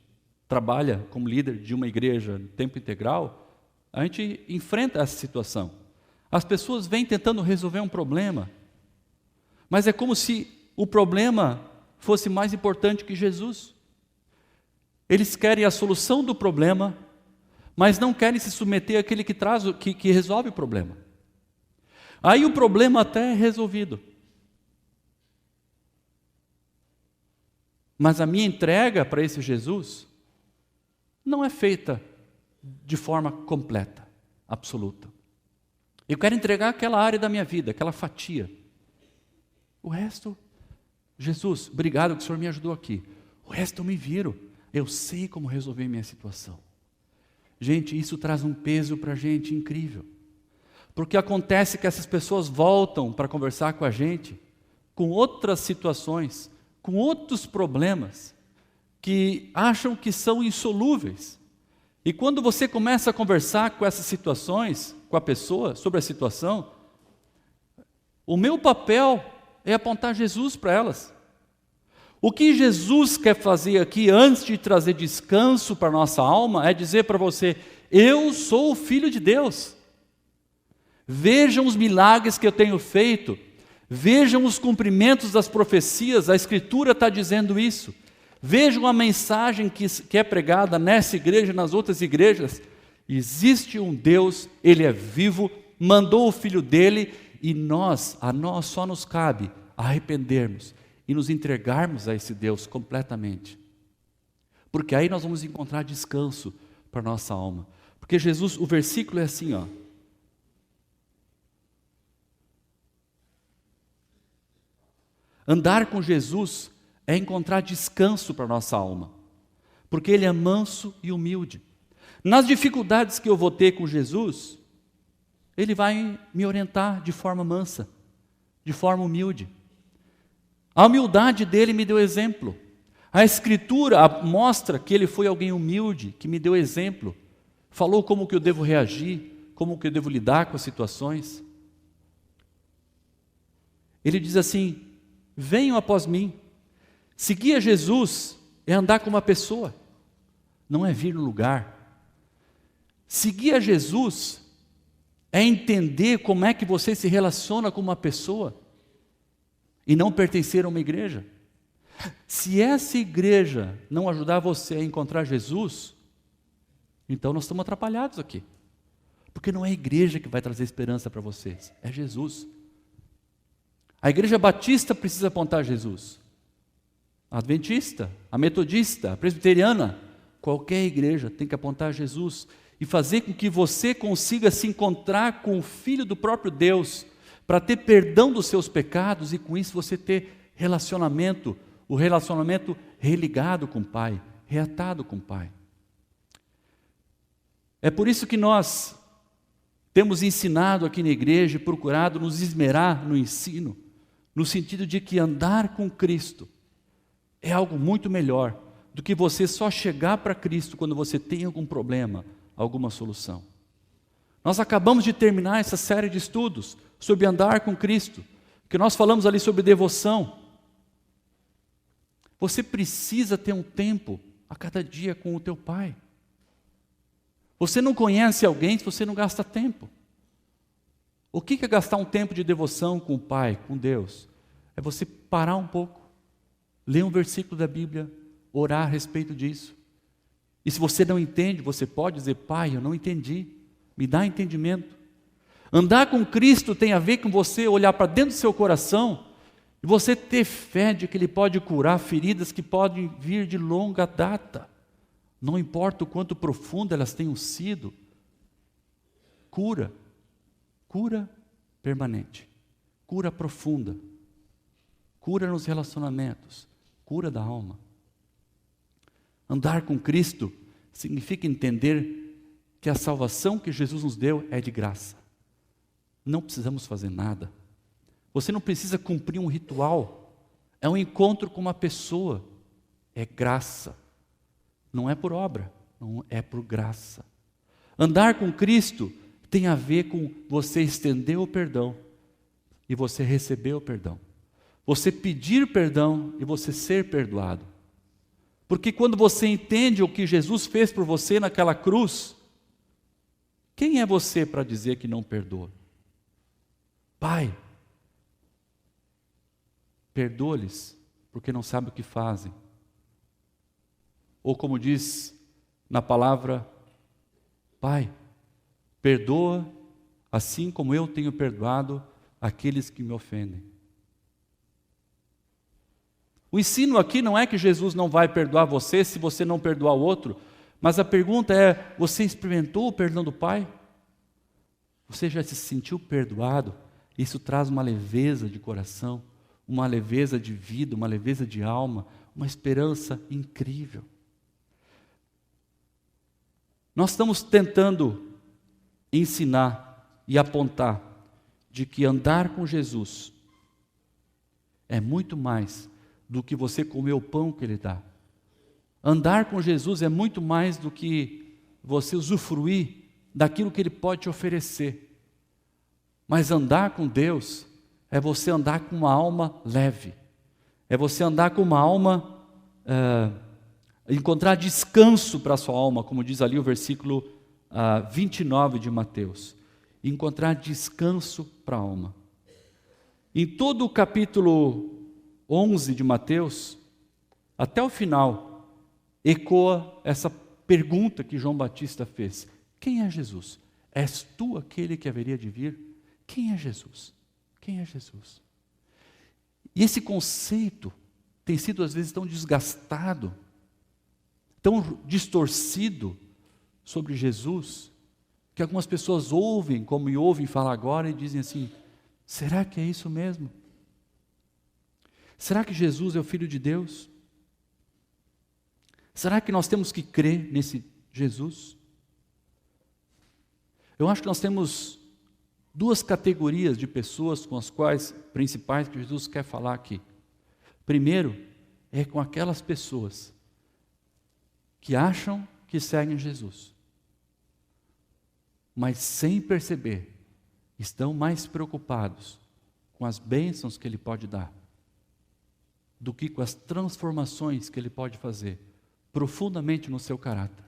trabalha como líder de uma igreja em tempo integral, a gente enfrenta essa situação. As pessoas vêm tentando resolver um problema, mas é como se o problema fosse mais importante que Jesus. Eles querem a solução do problema, mas não querem se submeter àquele que resolve o problema. Aí o problema até é resolvido. Mas a minha entrega para esse Jesus não é feita de forma completa, absoluta. Eu quero entregar aquela área da minha vida, aquela fatia. O resto, Jesus, obrigado que o Senhor me ajudou aqui. O resto eu me viro. Eu sei como resolver minha situação. Gente, isso traz um peso para a gente incrível. Porque acontece que essas pessoas voltam para conversar com a gente com outras situações, com outros problemas, que acham que são insolúveis. E quando você começa a conversar com essas situações, com a pessoa, sobre a situação, o meu papel é apontar Jesus para elas. O que Jesus quer fazer aqui, antes de trazer descanso para a nossa alma, é dizer para você: eu sou o Filho de Deus. Vejam os milagres que eu tenho feito, vejam os cumprimentos das profecias, a Escritura está dizendo isso. Vejam a mensagem que é pregada nessa igreja e nas outras igrejas. Existe um Deus, Ele é vivo, mandou o Filho dEle, e a nós só nos cabe arrependermos e nos entregarmos a esse Deus completamente. Porque aí nós vamos encontrar descanso para a nossa alma. Porque Jesus, o versículo é assim, ó. Andar com Jesus é encontrar descanso para a nossa alma. Porque Ele é manso e humilde. Nas dificuldades que eu vou ter com Jesus, Ele vai me orientar de forma mansa, de forma humilde. A humildade dele me deu exemplo. A Escritura mostra que ele foi alguém humilde, que me deu exemplo. Falou como que eu devo reagir, como que eu devo lidar com as situações. Ele diz assim: venham após mim. Seguir a Jesus é andar com uma pessoa, não é vir no lugar. Seguir a Jesus é entender como é que você se relaciona com uma pessoa e não pertencer a uma igreja. Se essa igreja não ajudar você a encontrar Jesus, então nós estamos atrapalhados aqui. Porque não é a igreja que vai trazer esperança para vocês, é Jesus. A igreja batista precisa apontar Jesus. A adventista, a metodista, a presbiteriana, qualquer igreja tem que apontar Jesus. e fazer com que você consiga se encontrar com o Filho do próprio Deus, para ter perdão dos seus pecados e com isso você ter relacionamento, o relacionamento religado com o Pai, reatado com o Pai. É por isso que nós temos ensinado aqui na igreja e procurado nos esmerar no ensino, no sentido de que andar com Cristo é algo muito melhor do que você só chegar para Cristo quando você tem algum problema, alguma solução. Nós acabamos de terminar essa série de estudos sobre andar com Cristo, que nós falamos ali sobre devoção. Você precisa ter um tempo a cada dia com o teu Pai. Você não conhece alguém se você não gasta tempo. O que é gastar um tempo de devoção com o Pai, com Deus? É você parar um pouco, ler um versículo da Bíblia, orar a respeito disso. E se você não entende, você pode dizer: Pai, eu não entendi, me dá entendimento. Andar com Cristo tem a ver com você olhar para dentro do seu coração e você ter fé de que Ele pode curar feridas que podem vir de longa data. Não importa o quanto profundo elas tenham sido, cura permanente, cura profunda, cura nos relacionamentos, cura da alma. Andar com Cristo significa entender que a salvação que Jesus nos deu é de graça. Não precisamos fazer nada. Você não precisa cumprir um ritual. É um encontro com uma pessoa. É graça. Não é por obra, não é por graça. Andar com Cristo tem a ver com você estender o perdão e você receber o perdão. Você pedir perdão e você ser perdoado. Porque quando você entende o que Jesus fez por você naquela cruz, quem é você para dizer que não perdoa? Pai, perdoa-lhes, porque não sabem o que fazem. Ou como diz na palavra, Pai, perdoa assim como eu tenho perdoado aqueles que me ofendem. O ensino aqui não é que Jesus não vai perdoar você se você não perdoar o outro, mas a pergunta é: você experimentou o perdão do Pai? Você já se sentiu perdoado? Isso traz uma leveza de coração, uma leveza de vida, uma leveza de alma, uma esperança incrível. Nós estamos tentando ensinar e apontar de que andar com Jesus é muito mais do que você comer o pão que Ele dá. Andar com Jesus é muito mais do que você usufruir daquilo que Ele pode te oferecer. Mas andar com Deus é você andar com uma alma leve. É você andar com uma alma, encontrar descanso para a sua alma, como diz ali o versículo 29 de Mateus. Encontrar descanso para a alma. Em todo o capítulo 11 de Mateus, até o final, ecoa essa pergunta que João Batista fez: quem é Jesus? És tu aquele que haveria de vir? Quem é Jesus? Quem é Jesus? E esse conceito tem sido às vezes tão desgastado, tão distorcido sobre Jesus, que algumas pessoas ouvem, como me ouvem falar agora, e dizem assim: será que é isso mesmo? Será que Jesus é o Filho de Deus? Será que nós temos que crer nesse Jesus? Eu acho que nós temos duas categorias de pessoas com as quais, principais, que Jesus quer falar aqui. Primeiro, é com aquelas pessoas que acham que seguem Jesus, mas sem perceber, estão mais preocupados com as bênçãos que Ele pode dar, do que com as transformações que Ele pode fazer profundamente no seu caráter.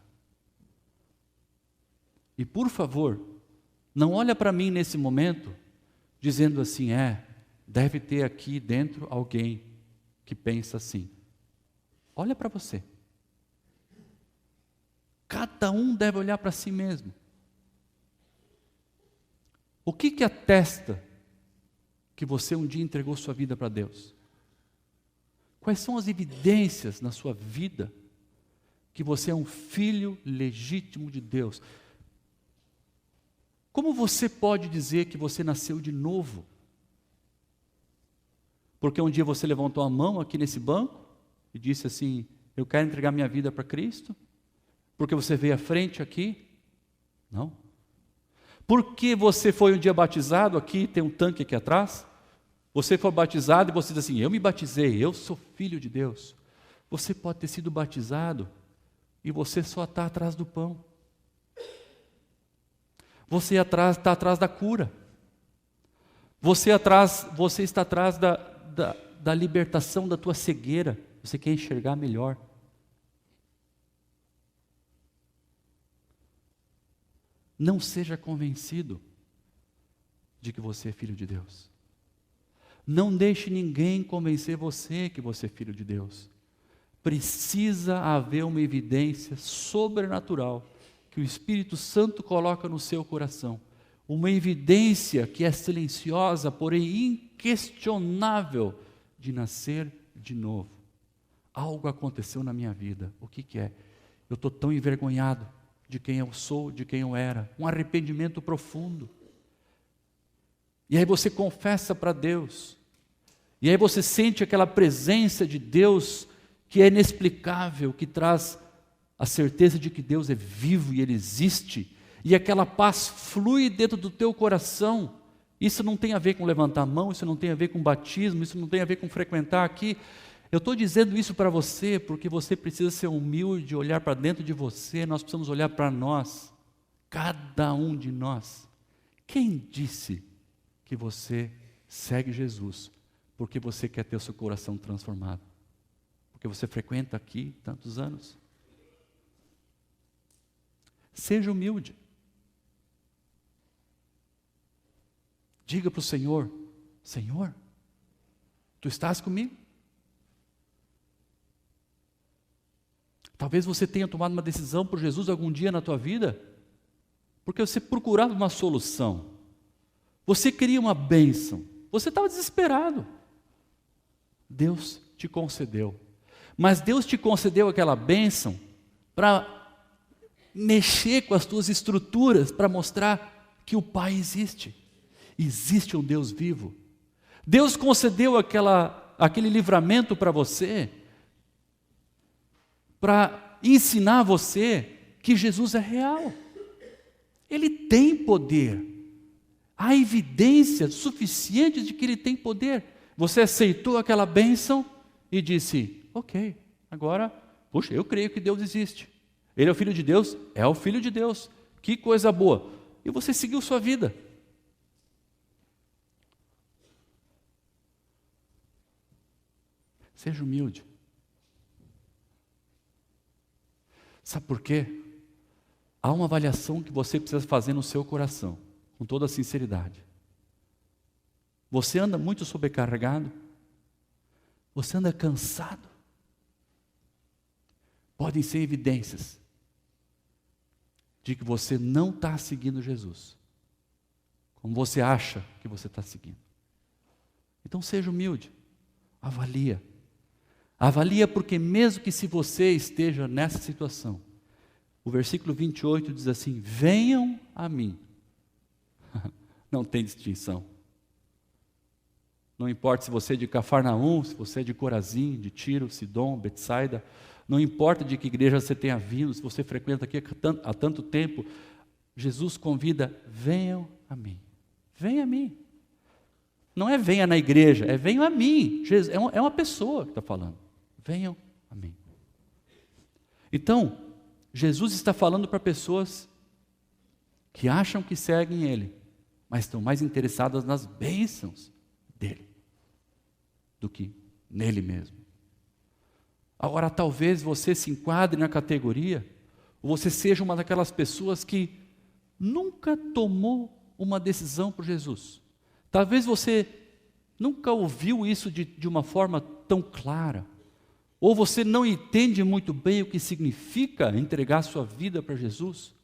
E por favor, não olha para mim nesse momento dizendo assim: deve ter aqui dentro alguém que pensa assim. Olha para você. Cada um deve olhar para si mesmo. O que atesta que você um dia entregou sua vida para Deus? Quais são as evidências na sua vida que você é um filho legítimo de Deus? Como você pode dizer que você nasceu de novo? Porque um dia você levantou a mão aqui nesse banco e disse assim, eu quero entregar minha vida para Cristo? Porque você veio à frente aqui? Não. Porque você foi um dia batizado aqui, tem um tanque aqui atrás? Você foi batizado e você diz assim, eu me batizei, eu sou filho de Deus. Você pode ter sido batizado e você só está atrás do pão. Você está atrás da cura. Você está atrás da libertação da tua cegueira. Você quer enxergar melhor. Não seja convencido de que você é filho de Deus. Não deixe ninguém convencer você que você é filho de Deus. Precisa haver uma evidência sobrenatural que o Espírito Santo coloca no seu coração. Uma evidência que é silenciosa, porém inquestionável, de nascer de novo. Algo aconteceu na minha vida. O que é? Eu estou tão envergonhado de quem eu sou, de quem eu era. Um arrependimento profundo. E aí você confessa para Deus. E aí você sente aquela presença de Deus que é inexplicável, que traz a certeza de que Deus é vivo e Ele existe. E aquela paz flui dentro do teu coração. Isso não tem a ver com levantar a mão, isso não tem a ver com batismo, isso não tem a ver com frequentar aqui. Eu estou dizendo isso para você porque você precisa ser humilde, olhar para dentro de você, nós precisamos olhar para nós, cada um de nós. Quem disse que você segue Jesus porque você quer ter o seu coração transformado? Porque você frequenta aqui tantos anos? Seja humilde. Diga para o Senhor, Senhor, Tu estás comigo? Talvez você tenha tomado uma decisão por Jesus algum dia na tua vida, porque você procurava uma solução, você queria uma bênção, você estava desesperado. Deus te concedeu, mas Deus te concedeu aquela bênção para mexer com as tuas estruturas, para mostrar que o Pai existe. Existe um Deus vivo. Deus concedeu aquele livramento para você, para ensinar você que Jesus é real. Ele tem poder. Há evidências suficientes de que Ele tem poder. Você aceitou aquela bênção e disse, ok, agora, puxa, eu creio que Deus existe. Ele é o Filho de Deus? É o Filho de Deus. Que coisa boa. E você seguiu sua vida. Seja humilde. Sabe por quê? Há uma avaliação que você precisa fazer no seu coração, com toda a sinceridade. Você anda muito sobrecarregado? Você anda cansado? Podem ser evidências de que você não está seguindo Jesus, como você acha que você está seguindo. Então seja humilde, avalia. Avalia porque mesmo que se você esteja nessa situação, o versículo 28 diz assim, venham a mim. Não tem distinção. Não importa se você é de Cafarnaum, se você é de Corazim, de Tiro, Sidom, Betsaida, não importa de que igreja você tenha vindo, se você frequenta aqui há tanto tempo, Jesus convida, venham a mim. Venha a mim. Não é venha na igreja, é venham a mim. É uma pessoa que está falando. Venham a mim. Então, Jesus está falando para pessoas que acham que seguem Ele, mas estão mais interessadas nas bênçãos dEle do que nele mesmo. Agora, talvez você se enquadre na categoria, ou você seja uma daquelas pessoas que nunca tomou uma decisão por Jesus. Talvez você nunca ouviu isso de uma forma tão clara. Ou você não entende muito bem o que significa entregar sua vida para Jesus.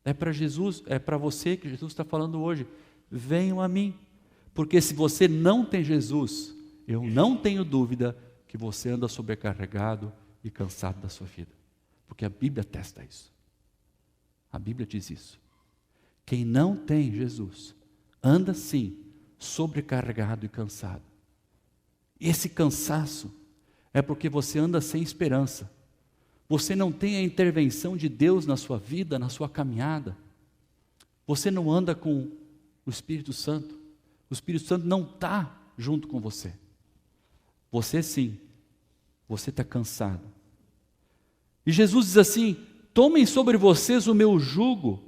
É para Jesus, é para você que Jesus está falando hoje. Venham a mim. Porque se você não tem Jesus, eu não tenho dúvida que você anda sobrecarregado e cansado da sua vida. Porque a Bíblia atesta isso. A Bíblia diz isso. Quem não tem Jesus, anda sim, sobrecarregado e cansado. Esse cansaço é porque você anda sem esperança. Você não tem a intervenção de Deus na sua vida, na sua caminhada. Você não anda com o Espírito Santo. O Espírito Santo não está junto com você. Você sim, você está cansado. E Jesus diz assim: tomem sobre vocês o meu jugo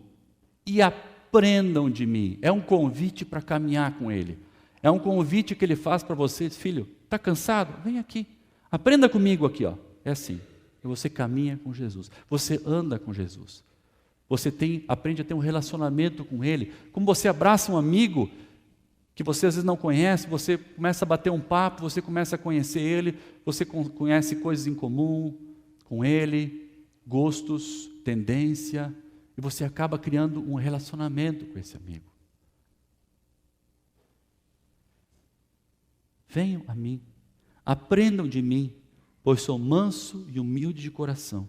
e aprendam de mim. É um convite para caminhar com Ele. É um convite que Ele faz para vocês: filho, está cansado? Vem aqui, aprenda comigo aqui, ó. É assim, e você caminha com Jesus, você anda com Jesus. Você aprende a ter um relacionamento com Ele. Como você abraça um amigo que você às vezes não conhece, você começa a bater um papo, você começa a conhecer Ele, você conhece coisas em comum com Ele, gostos, tendência, e você acaba criando um relacionamento com esse amigo. Venham a mim, aprendam de mim, pois sou manso e humilde de coração.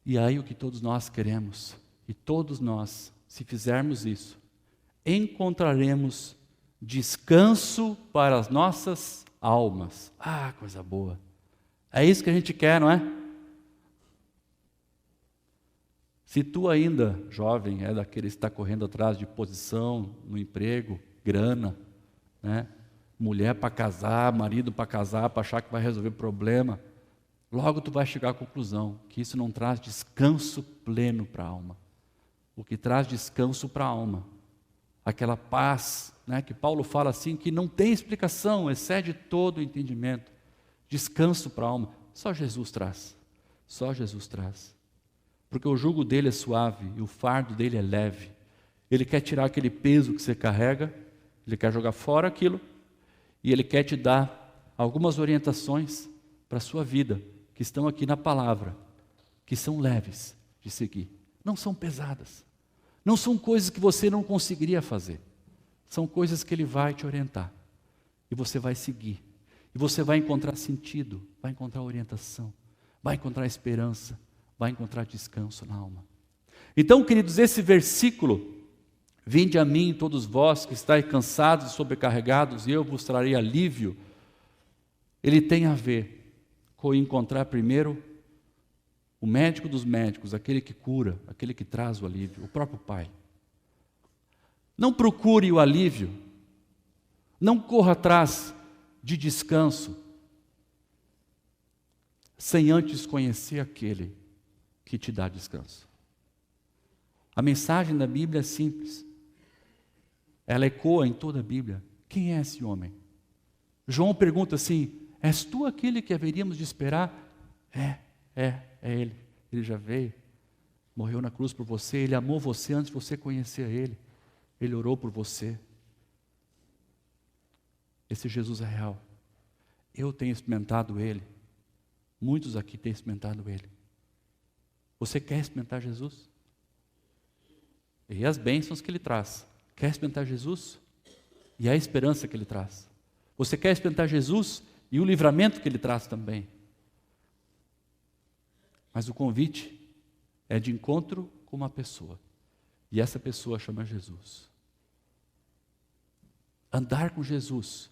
E aí o que todos nós queremos, e todos nós, se fizermos isso, encontraremos descanso para as nossas almas. Ah, coisa boa. É isso que a gente quer, não é? Se tu ainda, jovem, é daquele que está correndo atrás de posição no emprego, grana, né? Mulher para casar, marido para casar, para achar que vai resolver o problema, logo tu vai chegar à conclusão que isso não traz descanso pleno para a alma. O que traz descanso para a alma, aquela paz, né, que Paulo fala assim, que não tem explicação, excede todo o entendimento, descanso para a alma, só Jesus traz, só Jesus traz. Porque o jugo dele é suave e o fardo dele é leve. Ele quer tirar aquele peso que você carrega, ele quer jogar fora aquilo, e Ele quer te dar algumas orientações para a sua vida, que estão aqui na palavra, que são leves de seguir, não são pesadas, não são coisas que você não conseguiria fazer, são coisas que Ele vai te orientar, e você vai seguir, e você vai encontrar sentido, vai encontrar orientação, vai encontrar esperança, vai encontrar descanso na alma. Então, queridos, esse versículo: vinde a mim todos vós que estáis cansados e sobrecarregados, e eu vos trarei alívio, ele tem a ver com encontrar primeiro o médico dos médicos, aquele que cura, aquele que traz o alívio, o próprio Pai. Não procure o alívio, não corra atrás de descanso, sem antes conhecer aquele que te dá descanso. A mensagem da Bíblia é simples. Ela ecoa em toda a Bíblia. Quem é esse homem? João pergunta assim: és tu aquele que haveríamos de esperar? É ele. Ele já veio, morreu na cruz por você, ele amou você antes de você conhecer a ele. Ele orou por você. Esse Jesus é real. Eu tenho experimentado ele. Muitos aqui têm experimentado ele. Você quer experimentar Jesus? E as bênçãos que ele traz. Quer experimentar Jesus? E a esperança que Ele traz. Você quer experimentar Jesus e o livramento que Ele traz também. Mas o convite é de encontro com uma pessoa. E essa pessoa chama Jesus. Andar com Jesus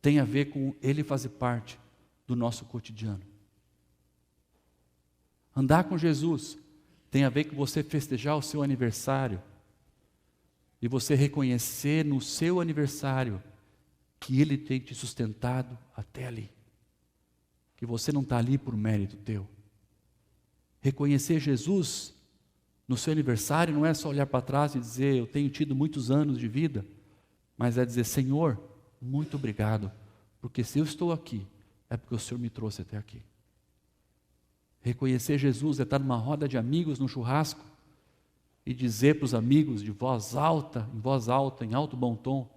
tem a ver com Ele fazer parte do nosso cotidiano. Andar com Jesus tem a ver com você festejar o seu aniversário e você reconhecer no seu aniversário que Ele tem te sustentado até ali. Que você não está ali por mérito teu. Reconhecer Jesus no seu aniversário não é só olhar para trás e dizer: eu tenho tido muitos anos de vida, mas é dizer: Senhor, muito obrigado, porque se eu estou aqui, é porque o Senhor me trouxe até aqui. Reconhecer Jesus é estar numa roda de amigos, num churrasco, e dizer para os amigos de voz alta, em alto bom tom: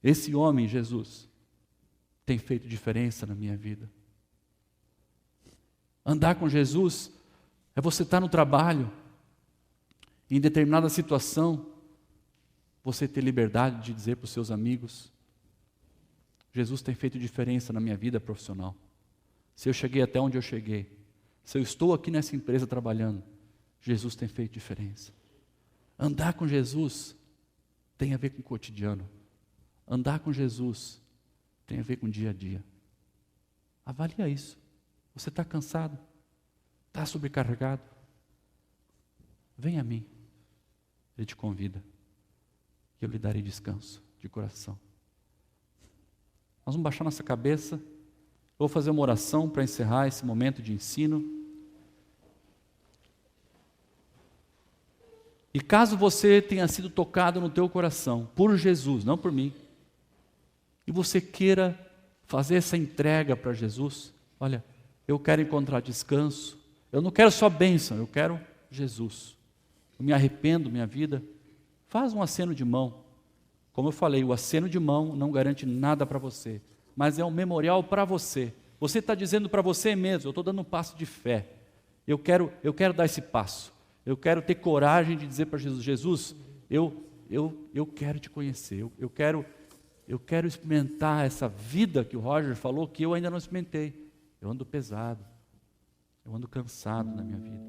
esse homem, Jesus, tem feito diferença na minha vida. Andar com Jesus é você estar no trabalho, em determinada situação, você ter liberdade de dizer para os seus amigos: Jesus tem feito diferença na minha vida profissional. Se eu cheguei até onde eu cheguei, se eu estou aqui nessa empresa trabalhando, Jesus tem feito diferença. Andar com Jesus tem a ver com o cotidiano. Andar com Jesus tem a ver com o dia a dia. Avalia isso. Você está cansado? Está sobrecarregado? Vem a mim. Ele te convida. Eu lhe darei descanso de coração. Nós vamos baixar nossa cabeça. Vou fazer uma oração para encerrar esse momento de ensino. E caso você tenha sido tocado no teu coração, por Jesus, não por mim, e você queira fazer essa entrega para Jesus, olha, eu quero encontrar descanso, eu não quero só bênção, eu quero Jesus. Eu me arrependo, minha vida, faz um aceno de mão. Como eu falei, o aceno de mão não garante nada para você, mas é um memorial para você. Você está dizendo para você mesmo, eu estou dando um passo de fé, eu quero dar esse passo. Eu quero ter coragem de dizer para Jesus, Jesus, eu quero te conhecer, eu quero experimentar essa vida que o Roger falou que eu ainda não experimentei. Eu ando pesado, eu ando cansado na minha vida.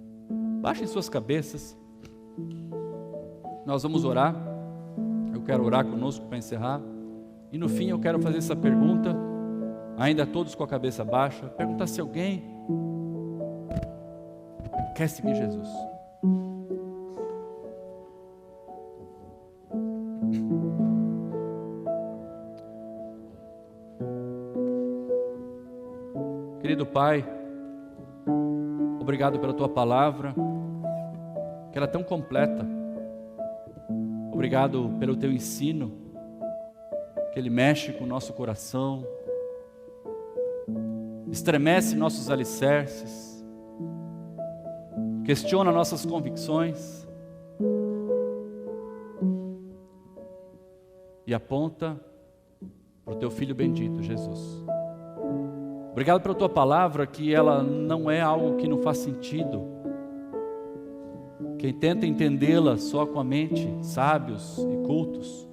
Baixem suas cabeças, nós vamos orar, eu quero orar conosco para encerrar, e no fim eu quero fazer essa pergunta, ainda todos com a cabeça baixa, perguntar se alguém quer seguir Jesus. Querido Pai, obrigado pela Tua palavra, que ela é tão completa. Obrigado pelo Teu ensino, que ele mexe com o nosso coração, estremece nossos alicerces, questiona nossas convicções e aponta para o Teu Filho bendito, Jesus. Obrigado pela Tua palavra, que ela não é algo que não faz sentido. Quem tenta entendê-la só com a mente, sábios e cultos,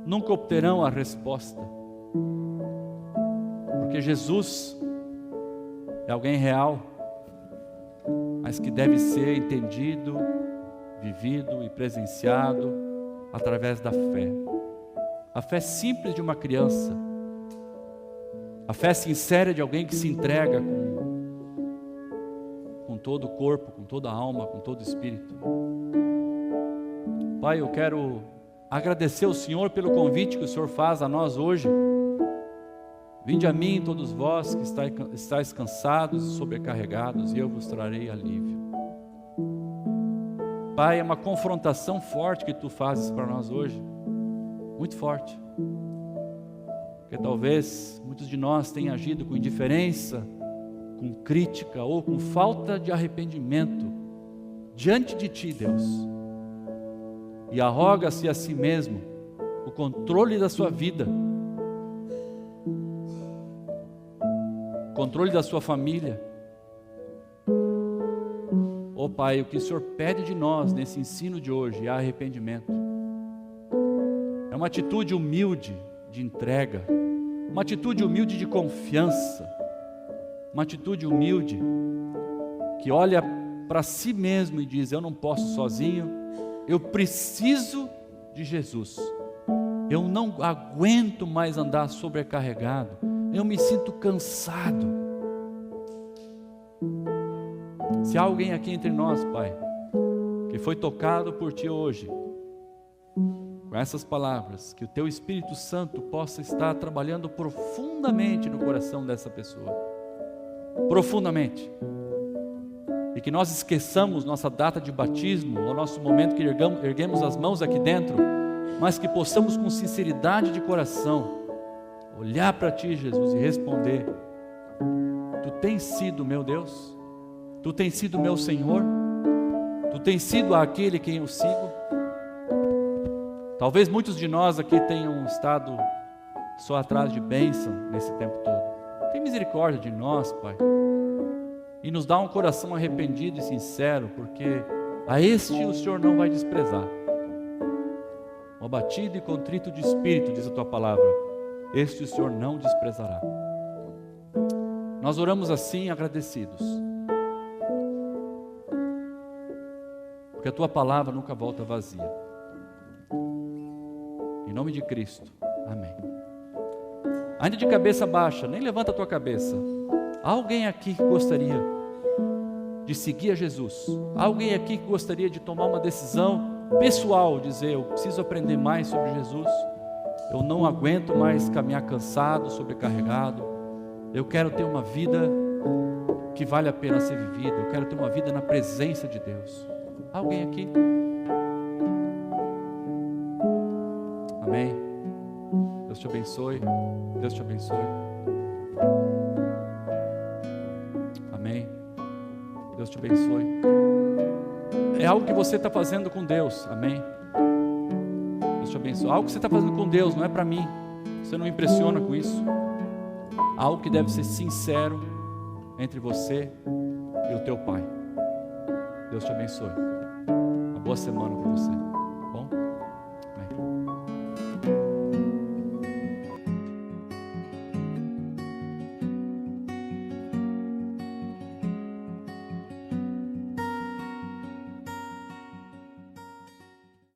nunca obterão a resposta. Porque Jesus é alguém real, mas que deve ser entendido, vivido e presenciado através da fé. A fé simples de uma criança, a fé sincera de alguém que se entrega com todo o corpo, com toda a alma, com todo o espírito. Pai, eu quero agradecer ao Senhor pelo convite que o Senhor faz a nós hoje. Vinde a mim, todos vós que estáis cansados e sobrecarregados, e eu vos trarei alívio. Pai, é uma confrontação forte que Tu fazes para nós hoje, muito forte. Porque talvez muitos de nós tenham agido com indiferença, com crítica ou com falta de arrependimento diante de Ti, Deus. E arroga-se a si mesmo o controle da sua vida, o controle da sua família. Oh Pai, o que o Senhor pede de nós nesse ensino de hoje é arrependimento. É uma atitude humilde de entrega, uma atitude humilde de confiança, uma atitude humilde que olha para si mesmo e diz: eu não posso sozinho, eu preciso de Jesus, eu não aguento mais andar sobrecarregado, eu me sinto cansado. Se há alguém aqui entre nós, Pai, que foi tocado por Ti hoje, com essas palavras, que o Teu Espírito Santo possa estar trabalhando profundamente no coração dessa pessoa, profundamente, e que nós esqueçamos nossa data de batismo, o nosso momento que erguemos as mãos aqui dentro, mas que possamos com sinceridade de coração olhar para Ti, Jesus, e responder: Tu tens sido meu Deus, Tu tens sido meu Senhor, Tu tens sido aquele quem eu sigo. Talvez muitos de nós aqui tenham estado só atrás de bênção nesse tempo todo. Tem misericórdia de nós, Pai, e nos dá um coração arrependido e sincero, porque a este o Senhor não vai desprezar. O abatido e contrito de espírito, diz a Tua palavra, este o Senhor não desprezará. Nós oramos assim agradecidos, porque a tua palavra nunca volta vazia. Em nome de Cristo, amém. Ainda de cabeça baixa, nem levanta a tua cabeça. Há alguém aqui que gostaria de seguir a Jesus? Há alguém aqui que gostaria de tomar uma decisão pessoal, dizer, eu preciso aprender mais sobre Jesus, eu não aguento mais caminhar cansado, sobrecarregado, eu quero ter uma vida que vale a pena ser vivida, eu quero ter uma vida na presença de Deus. Há alguém aqui? Amém. Deus te abençoe. Deus te abençoe. Amém. Deus te abençoe. É algo que você está fazendo com Deus. Amém. Deus te abençoe. Algo que você está fazendo com Deus, não é para mim. Você não me impressiona com isso. Algo que deve ser sincero entre você e o teu Pai. Deus te abençoe. Uma boa semana para você.